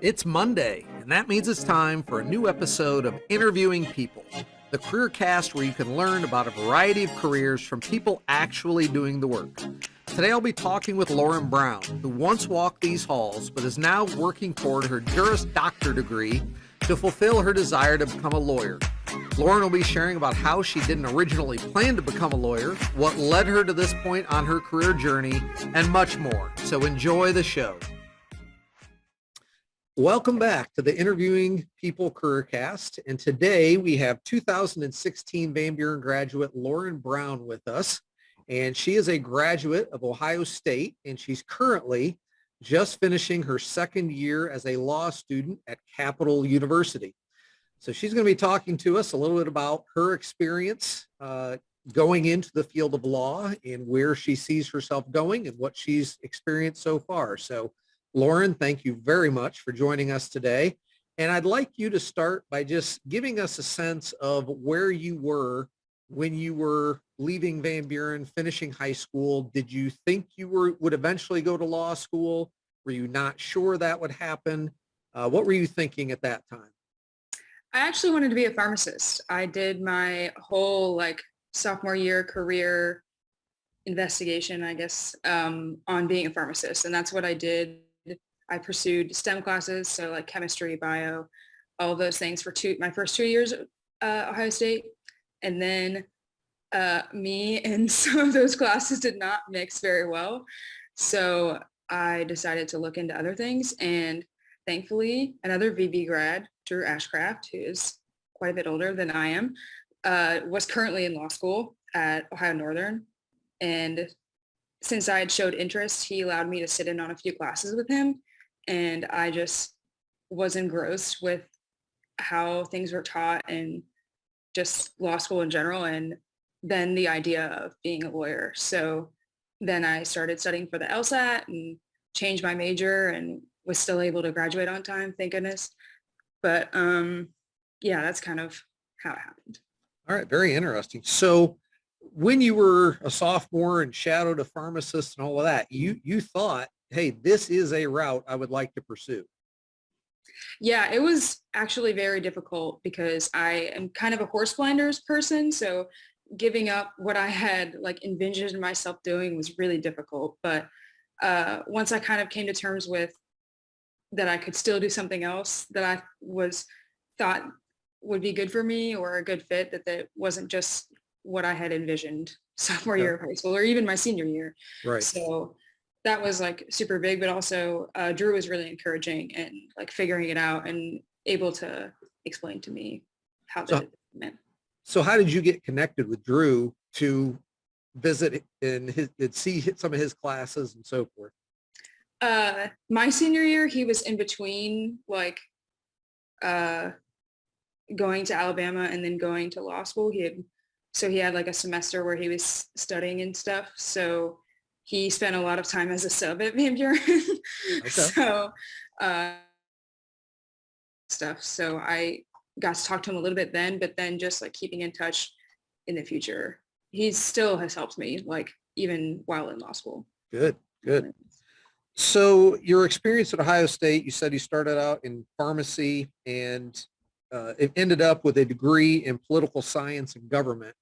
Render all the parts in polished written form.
It's Monday, and that means it's time for a new episode of Interviewing People, the careercast where you can learn about a variety of careers from people actually doing the work. Today I'll be talking with Lauren Brown, who once walked these halls but is now working toward her Juris Doctor degree to fulfill her desire to become a lawyer. Lauren will be sharing about how she didn't originally plan to become a lawyer, what led her to this point on her career journey, and much more. So enjoy the show. Welcome back to the Interviewing People Careercast, and today we have 2016 Van Buren graduate Lauren Brown with us, and she is a graduate of Ohio State, and she's currently just finishing her second year as a law student at Capital University. So she's going to be talking to us a little bit about her experience going into the field of law and where she sees herself going and what she's experienced so far. So Lauren, thank you very much for joining us today. And I'd like you to start by just giving us a sense of where you were when you were leaving Van Buren, finishing high school. Did you think you would eventually go to law school? Were you not sure that would happen? What were you thinking at that time? I actually wanted to be a pharmacist. I did my whole sophomore year career investigation, I guess, on being a pharmacist. And that's what I did. I pursued STEM classes, so like chemistry, bio, all of those things for my first 2 years at Ohio State. And then me and some of those classes did not mix very well. So I decided to look into other things. And thankfully, another VB grad, Drew Ashcraft, who is quite a bit older than I am, was currently in law school at Ohio Northern. And since I had showed interest, he allowed me to sit in on a few classes with him. And I just was engrossed with how things were taught and just law school in general, and then the idea of being a lawyer. So then I started studying for the LSAT and changed my major and was still able to graduate on time, thank goodness. But yeah, that's kind of how it happened. All right, very interesting. So when you were a sophomore and shadowed a pharmacist and all of that, you thought, hey, this is a route I would like to pursue. Yeah, it was actually very difficult because I am kind of a horse blinders person. So giving up what I had envisioned myself doing was really difficult. But once I kind of came to terms with that I could still do something else that I thought would be good for me or a good fit, that wasn't just what I had envisioned sophomore year of high school or even my senior year. Right. So that was super big, but also Drew was really encouraging and figuring it out and able to explain to me how that meant. So how did you get connected with Drew to visit and see some of his classes and so forth? My senior year, he was in between going to Alabama and then going to law school. He had a semester where he was studying and stuff. So he spent a lot of time as a sub at Van Buren. Okay. So stuff. So I got to talk to him a little bit then, but then just keeping in touch in the future. He still has helped me even while in law school. Good. So your experience at Ohio State, you said you started out in pharmacy and it ended up with a degree in political science and government.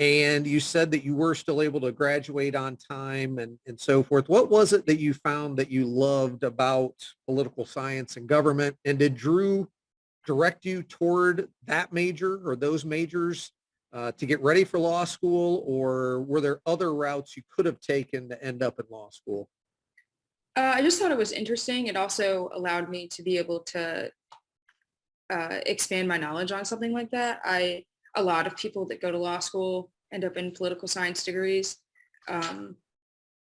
And you said that you were still able to graduate on time and so forth. What was it that you found that you loved about political science and government? And did Drew direct you toward that major or those majors to get ready for law school? Or were there other routes you could have taken to end up in law school? I just thought it was interesting. It also allowed me to be able to expand my knowledge on something like that. A lot of people that go to law school end up in political science degrees, a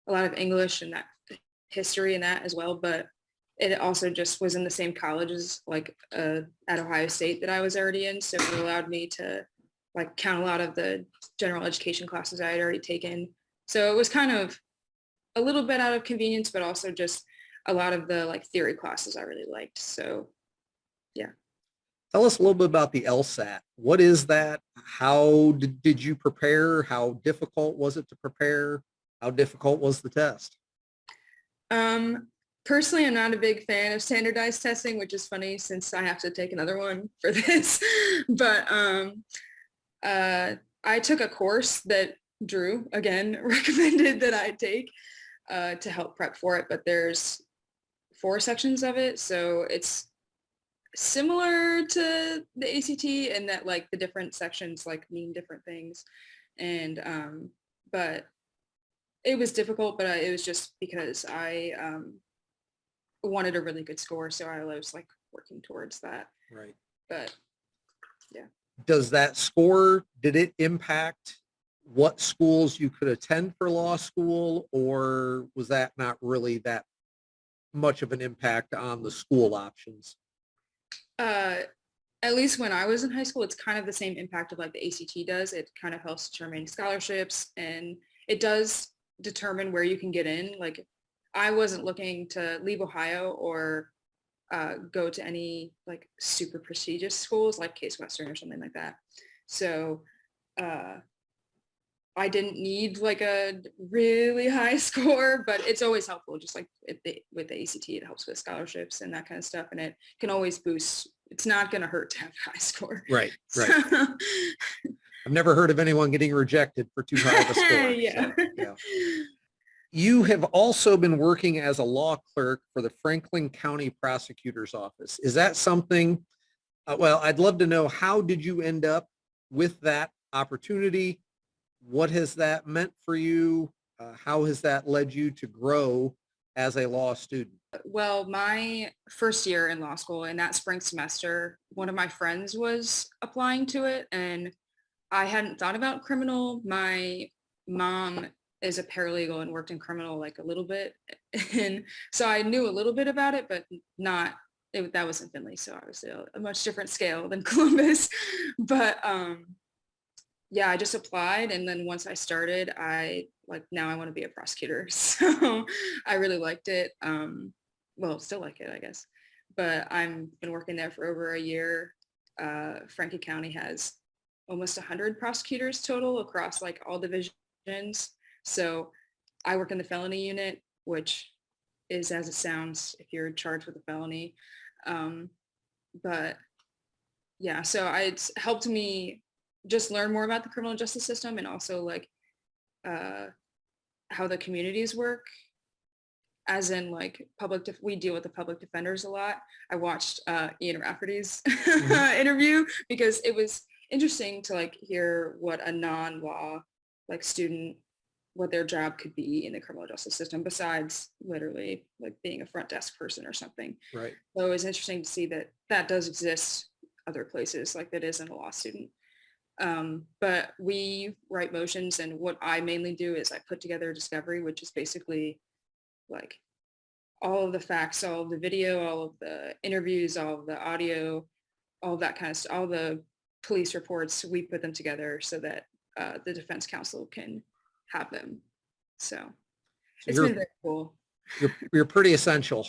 lot of English and that history and that as well. But it also just was in the same colleges at Ohio State that I was already in. So it allowed me to count a lot of the general education classes I had already taken. So it was kind of a little bit out of convenience, but also just a lot of the theory classes I really liked. So yeah. Tell us a little bit about the LSAT. What is that? How did you prepare? How difficult was it to prepare? How difficult was the test? Personally, I'm not a big fan of standardized testing, which is funny since I have to take another one for this. But I took a course that Drew, again, recommended that I take to help prep for it. But there's 4 sections of it. So it's similar to the ACT in that like the different sections like mean different things. And but it was difficult, but it was just because I wanted a really good score, so I was like working towards that. Right. But yeah. Does that score, did it impact what schools you could attend for law school, or was that not really that much of an impact on the school options? At least when I was in high school, it's kind of the same impact of like the ACT does. It kind of helps determine scholarships, and it does determine where you can get in. Like I wasn't looking to leave Ohio or go to any like super prestigious schools like Case Western or something like that. So I didn't need like a really high score, but it's always helpful. Just like with the ACT, it helps with scholarships and that kind of stuff. And it can always boost. It's not going to hurt to have a high score. Right, right. I've never heard of anyone getting rejected for too high of a score. Yeah. So, yeah. You have also been working as a law clerk for the Franklin County Prosecutor's Office. Is that something, well, I'd love to know, how did you end up with that opportunity? What has that meant for you? How has that led you to grow as a law student? Well, my first year in law school, in that spring semester, one of my friends was applying to it, and I hadn't thought about criminal. My mom is a paralegal and worked in criminal like a little bit, and so I knew a little bit about it, but not. That was in Findlay, so I was a much different scale than Columbus. But yeah, I just applied, and then once I started, now I want to be a prosecutor. So I really liked it. Well, still like it, I guess. But I've been working there for over a year. Franklin County has almost 100 prosecutors total across like all divisions. So I work in the felony unit, which is as it sounds if you're charged with a felony. But yeah, so it's helped me just learn more about the criminal justice system, and also like how the communities work, as in like we deal with the public defenders a lot. I watched Ian Rafferty's interview because it was interesting to like hear what a non-law like student, what their job could be in the criminal justice system besides literally like being a front desk person or something. Right. So it was interesting to see that does exist other places, like that isn't a law student. But we write motions, and what I mainly do is I put together a discovery, which is basically like all of the facts, all of the video, all of the interviews, all of the audio, all of that kind of stuff, all the police reports. We put them together so that the defense counsel can have them. So it's been very cool. You're pretty essential.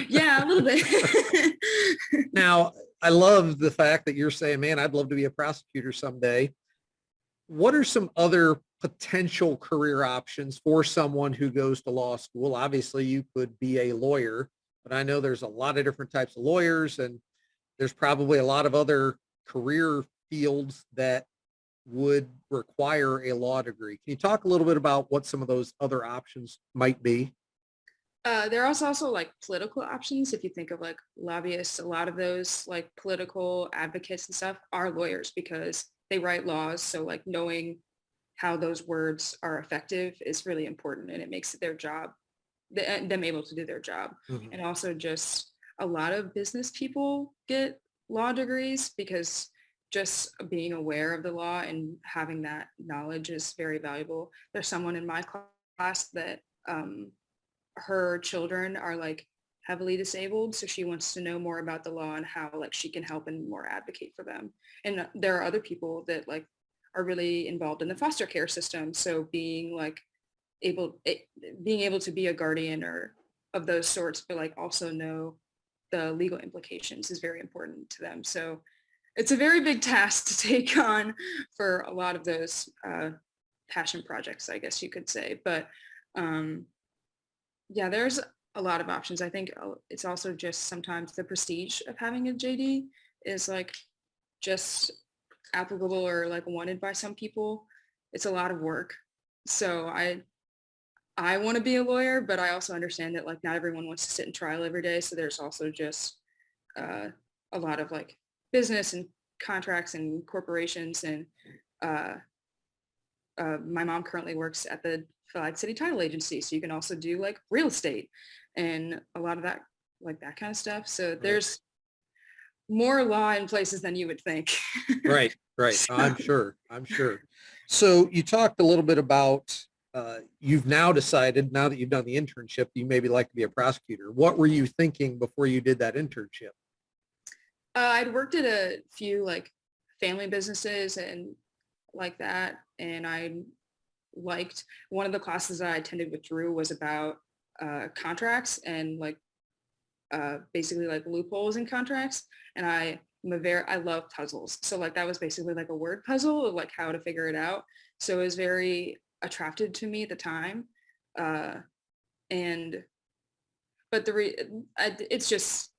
Yeah, a little bit. Now, I love the fact that you're saying, man, I'd love to be a prosecutor someday. What are some other potential career options for someone who goes to law school? Obviously, you could be a lawyer, but I know there's a lot of different types of lawyers, and there's probably a lot of other career fields that would require a law degree. Can you talk a little bit about what some of those other options might be? There are also like political options. If you think of like lobbyists, a lot of those like political advocates and stuff are lawyers because they write laws. So like knowing how those words are effective is really important, and it makes their job, them able to do their job. Mm-hmm. And also just a lot of business people get law degrees because just being aware of the law and having that knowledge is very valuable. There's someone in my class that her children are like heavily disabled, so she wants to know more about the law and how like she can help and more advocate for them. And there are other people that like are really involved in the foster care system, so being able to be a guardian or of those sorts, but like also know the legal implications is very important to them. So it's a very big task to take on for a lot of those passion projects, I guess you could say. But yeah, there's a lot of options. I think it's also just sometimes the prestige of having a JD is like just applicable or like wanted by some people. It's a lot of work. So I want to be a lawyer, but I also understand that like not everyone wants to sit in trial every day. So there's also just uh, a lot of like business and contracts and corporations. And uh, my mom currently works at the Flag City Title Agency. So you can also do like real estate and a lot of that, like that kind of stuff. So Right. there's more law in places than you would think. Right. Right. So, I'm sure. I'm sure. So you talked a little bit about you've now decided, now that you've done the internship, you maybe like to be a prosecutor. What were you thinking before you did that internship? I'd worked at a few like family businesses and like that. And I liked one of the classes I attended with Drew was about contracts and like basically like loopholes in contracts. And I love puzzles. So like that was basically like a word puzzle of like how to figure it out. So it was very attractive to me at the time. Uh, and but it's just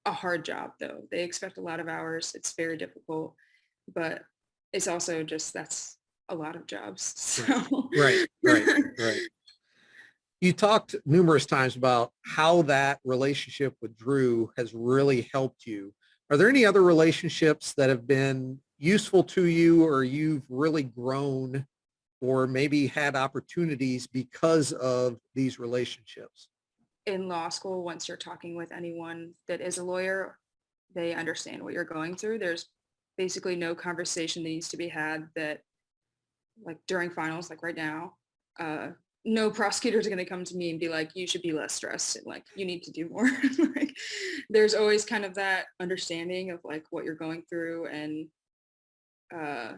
a hard job though. They expect a lot of hours. It's very difficult, but it's also just that's a lot of jobs. Right. So Right. Right. Right. You talked numerous times about how that relationship with Drew has really helped you. Are there any other relationships that have been useful to you or you've really grown or maybe had opportunities because of these relationships? in law school, once you're talking with anyone that is a lawyer, they understand what you're going through. There's basically no conversation that needs to be had that like during finals, like right now, no prosecutors are going to come to me and be like, you should be less stressed and like you need to do more. Like there's always kind of that understanding of like what you're going through and uh,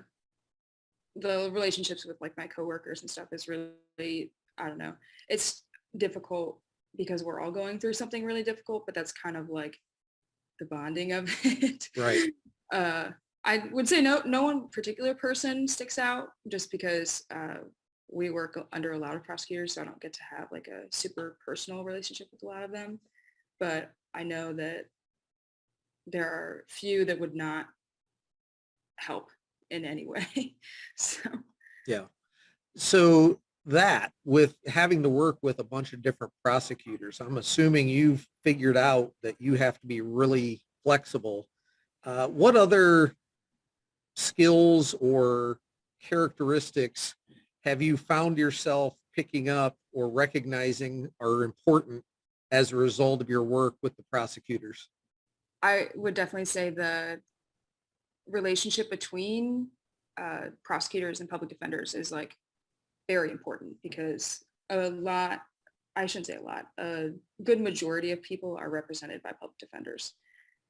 the relationships with like my coworkers and stuff is really, I don't know, it's difficult because we're all going through something really difficult, but that's kind of like the bonding of it. Right. uh, I would say no one particular person sticks out just because we work under a lot of prosecutors, so I don't get to have like a super personal relationship with a lot of them. But I know that there are few that would not help in any way. So Yeah. So that with having to work with a bunch of different prosecutors, I'm assuming you've figured out that you have to be really flexible. What other skills or characteristics have you found yourself picking up or recognizing are important as a result of your work with the prosecutors? I would definitely say the relationship between prosecutors and public defenders is like very important because a lot, I shouldn't say a lot, a good majority of people are represented by public defenders.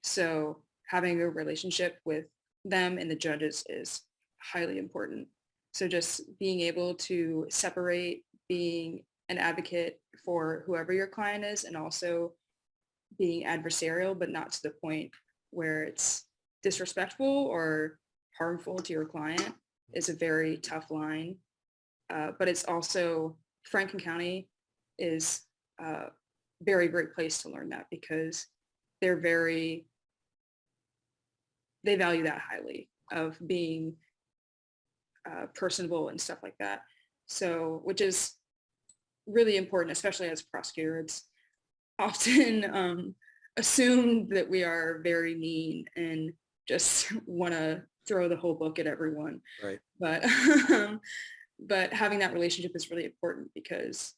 So having a relationship with them and the judges is highly important. So just being able to separate being an advocate for whoever your client is and also being adversarial, but not to the point where it's disrespectful or harmful to your client is a very tough line. But it's also, Franklin County is a very great place to learn that because they're very, they value that highly of being personable and stuff like that. So, which is really important, especially as a prosecutor. It's often assumed that we are very mean and just want to throw the whole book at everyone. Right. But but having that relationship is really important because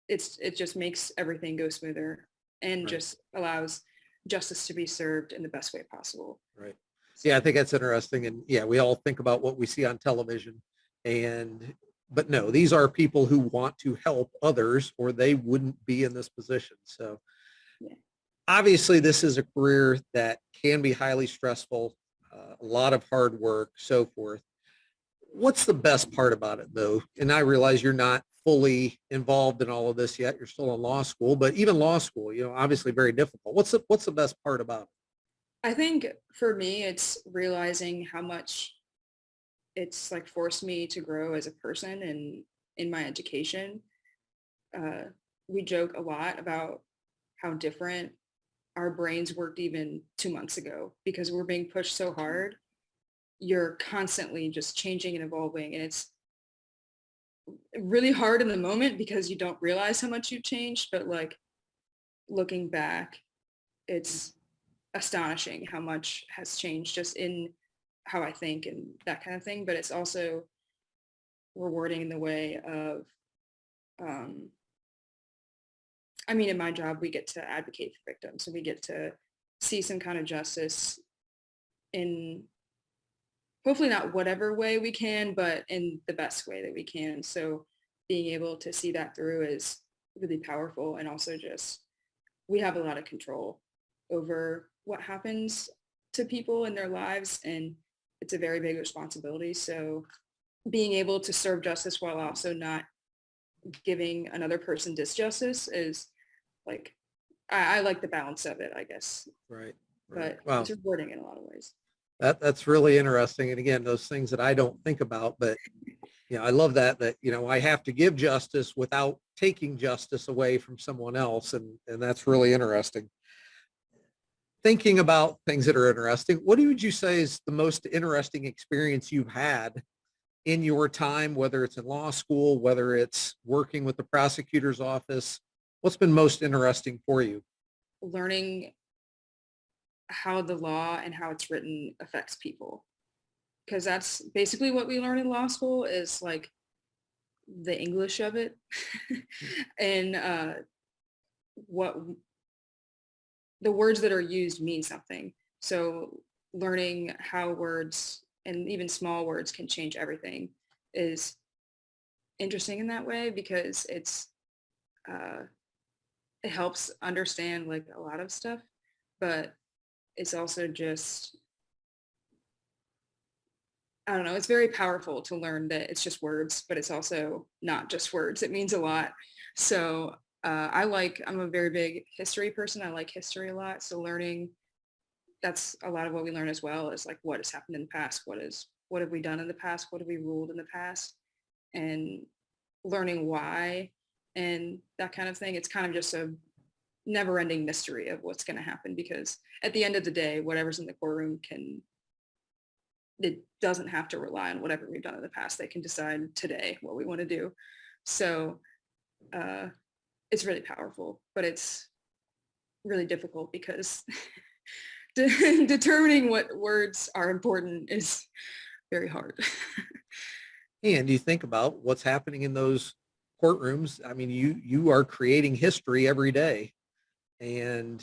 it just makes everything go smoother and Right. just allows justice to be served in the best way possible. Right. Yeah, I think that's interesting. And yeah, we all think about what we see on television but no, these are people who want to help others or they wouldn't be in this position. So Yeah. obviously this is a career that can be highly stressful, a lot of hard work, so forth. What's the best part about it though? And I realize you're not fully involved in all of this yet. You're still in law school, but even law school, obviously very difficult. What's the best part about it? I think for me, it's realizing how much it's like forced me to grow as a person and in my education. we joke a lot about how different our brains worked even 2 months ago because we're being pushed so hard. You're constantly just changing and evolving, and it's really hard in the moment because you don't realize how much you've changed, but like looking back, it's astonishing how much has changed just in how I think and that kind of thing. But it's also rewarding in the way of, um, I mean, in my job, we get to advocate for victims and we get to see some kind of justice in hopefully not whatever way we can, but in the best way that we can. So being able to see that through is really powerful. And also just, we have a lot of control over what happens to people in their lives. And it's a very big responsibility. So being able to serve justice while also not giving another person disjustice is like, I like the balance of it, I guess. Right. But Wow. it's rewarding in a lot of ways. That's really interesting. And again, those things that I don't think about, but I love that, I have to give justice without taking justice away from someone else. And that's really interesting. Thinking about things that are interesting, what would you say is the most interesting experience you've had in your time, whether it's in law school, whether it's working with the prosecutor's office? What's been most interesting for you? Learning how the law and how it's written affects people, because that's basically what we learn in law school is like the English of it and what the words that are used mean something. So learning how words and even small words can change everything is interesting in that way because uh, it helps understand like a lot of stuff, but it's also just, I don't know, it's very powerful to learn that it's just words, but it's also not just words. It means a lot. So I'm a very big history person. I like history a lot. So learning, that's a lot of what we learn as well is like what has happened in the past. What have we done in the past? What have we ruled in the past? And learning why and that kind of thing. It's kind of just a never ending mystery of what's going to happen because at the end of the day, whatever's in the courtroom it doesn't have to rely on whatever we've done in the past. They can decide today what we want to do. So it's really powerful, but it's really difficult because determining what words are important is very hard. And you think about what's happening in those courtrooms. I mean, you are creating history every day. And,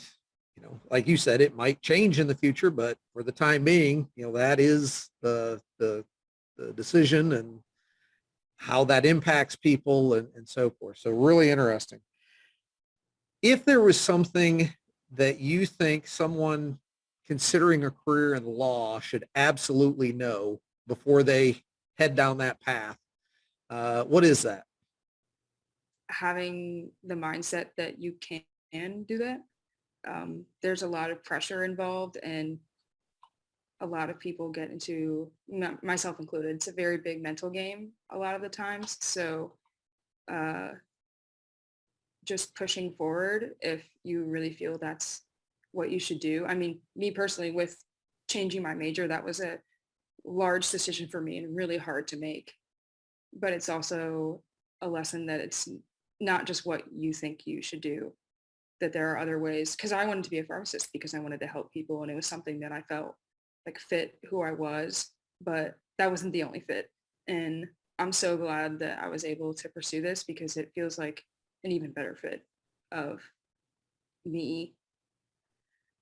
like you said, it might change in the future, but for the time being, that is the decision and how that impacts people and so forth. So really interesting. If there was something that you think someone considering a career in law should absolutely know before they head down that path, what is that? Having the mindset that you can do that. There's a lot of pressure involved and a lot of people get into, myself included, it's a very big mental game a lot of the times. So just pushing forward if you really feel that's what you should do. I mean, me personally, with changing my major, that was a large decision for me and really hard to make. But it's also a lesson that it's not just what you think you should do, that there are other ways. Because I wanted to be a pharmacist because I wanted to help people and it was something that I felt like fit who I was, but that wasn't the only fit. And I'm so glad that I was able to pursue this because it feels like an even better fit of me.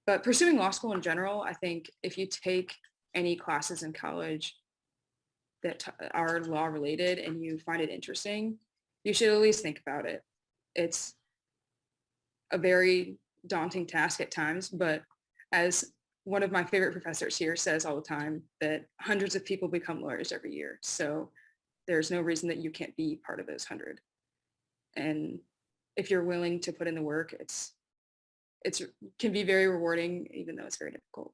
But pursuing law school in general, I think if you take any classes in college that are law related and you find it interesting, you should at least think about it. It's a very daunting task at times, but as one of my favorite professors here says all the time, that hundreds of people become lawyers every year. So there's no reason that you can't be part of those 100. And if you're willing to put in the work, it's can be very rewarding, even though it's very difficult.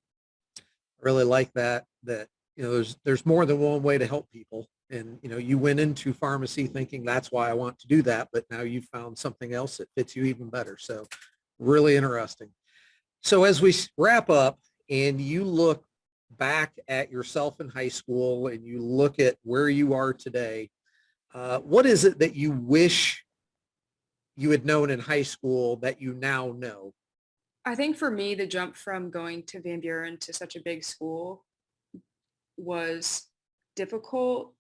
I really like that, there's more than one way to help people. And, you went into pharmacy thinking that's why I want to do that, but now you found something else that fits you even better. So really interesting. So as we wrap up and you look back at yourself in high school and you look at where you are today, what is it that you wish you had known in high school that you now know? I think for me, the jump from going to Van Buren to such a big school was difficult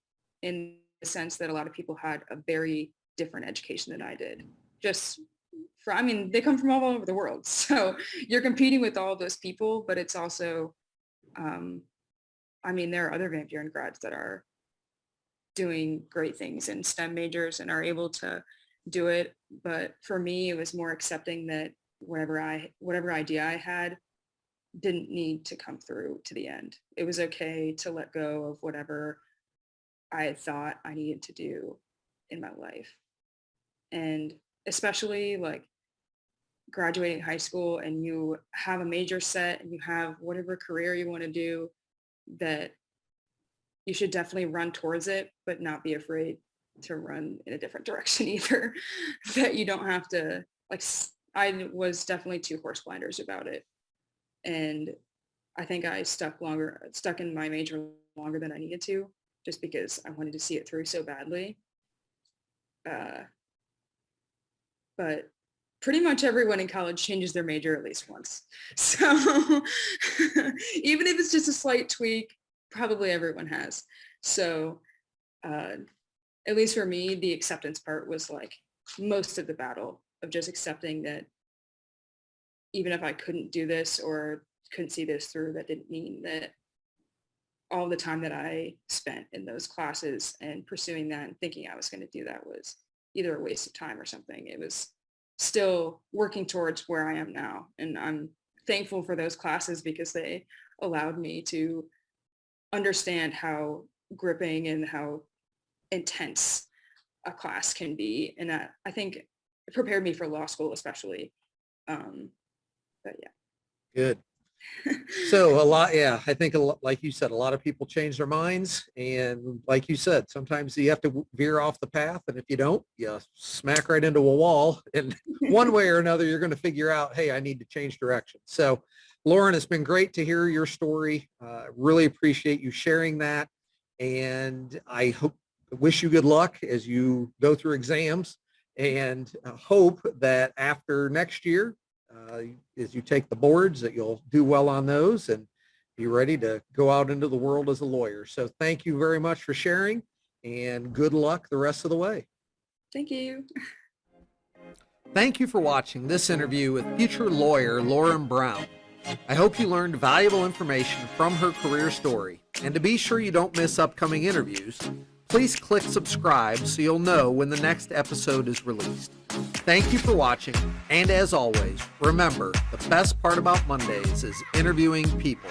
in the sense that a lot of people had a very different education than I did. They come from all over the world. So you're competing with all those people, but it's also, there are other Van Buren grads that are doing great things in STEM majors and are able to do it. But for me, it was more accepting that whatever idea I had didn't need to come through to the end. It was okay to let go of whatever I had thought I needed to do in my life. And especially like graduating high school and you have a major set and you have whatever career you want to do, that you should definitely run towards it, but not be afraid to run in a different direction either. That you don't have to, I was definitely too horse blinders about it. And I think I stuck in my major longer than I needed to, just because I wanted to see it through so badly. But pretty much everyone in college changes their major at least once. So even if it's just a slight tweak, probably everyone has. So at least for me, the acceptance part was like most of the battle of just accepting that even if I couldn't do this or couldn't see this through, that didn't mean that all the time that I spent in those classes and pursuing that and thinking I was going to do that was either a waste of time or something. It was still working towards where I am now. And I'm thankful for those classes because they allowed me to understand how gripping and how intense a class can be. And I think it prepared me for law school, especially. But yeah. Good. So I think like you said, a lot of people change their minds. And like you said, sometimes you have to veer off the path. And if you don't, you smack right into a wall. And one way or another, you're going to figure out, hey, I need to change direction. So Lauren, it's been great to hear your story. Really appreciate you sharing that. And I wish you good luck as you go through exams, and hope that after next year, as you take the boards, that you'll do well on those and be ready to go out into the world as a lawyer. So thank you very much for sharing, and good luck the rest of the way. Thank you. Thank you for watching this interview with future lawyer Lauren Brown. I hope you learned valuable information from her career story. And to be sure you don't miss upcoming interviews, please click subscribe so you'll know when the next episode is released. Thank you for watching, and as always, remember, the best part about Mondays is interviewing people.